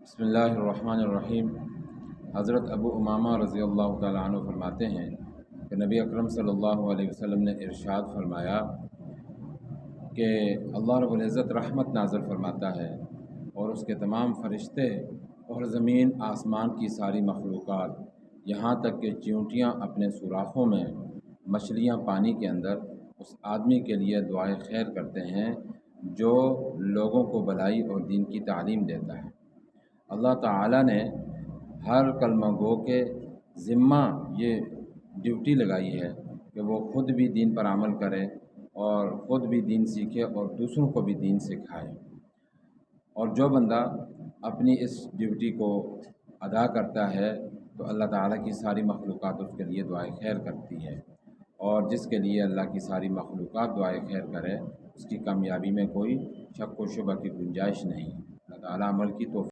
बिस्मिल्लाहिर्रहमानिर्रहीम। हज़रत अबू उमामा रज़ी अल्लाह तआला अन्हु फरमाते हैं कि नबी अकरम सल्लल्लाहु अलैहि वसल्लम ने इरशाद फरमाया कि अल्लाह रब्बुल इज़्ज़त रहमत नाज़िल फरमाता है और उसके तमाम फ़रिश्ते और ज़मीन आसमान की सारी मखलूक़ात, यहाँ तक कि चींटियाँ अपने सुराख़ों में, मछलियाँ पानी के अंदर उस आदमी के लिए दुआए खैर करते हैं जो लोगों को भलाई और दीन की तालीम देता है। अल्लाह ताला ने हर कलमा गो के ज़िम्मा ये ड्यूटी लगाई है कि वो ख़ुद भी दीन पर अमल करे और ख़ुद भी दीन सीखे और दूसरों को भी दीन सिखाए। और जो बंदा अपनी इस ड्यूटी को अदा करता है तो अल्लाह ताला की सारी मखलूक़ात उसके लिए दुआए खैर करती है, और जिसके लिए अल्लाह की सारी मखलूक़ात दुआए खैर करे उसकी कामयाबी में कोई शक व शुबा की गुंजाइश नहीं। अल्लाह ताला अमल की तौफ़ीक़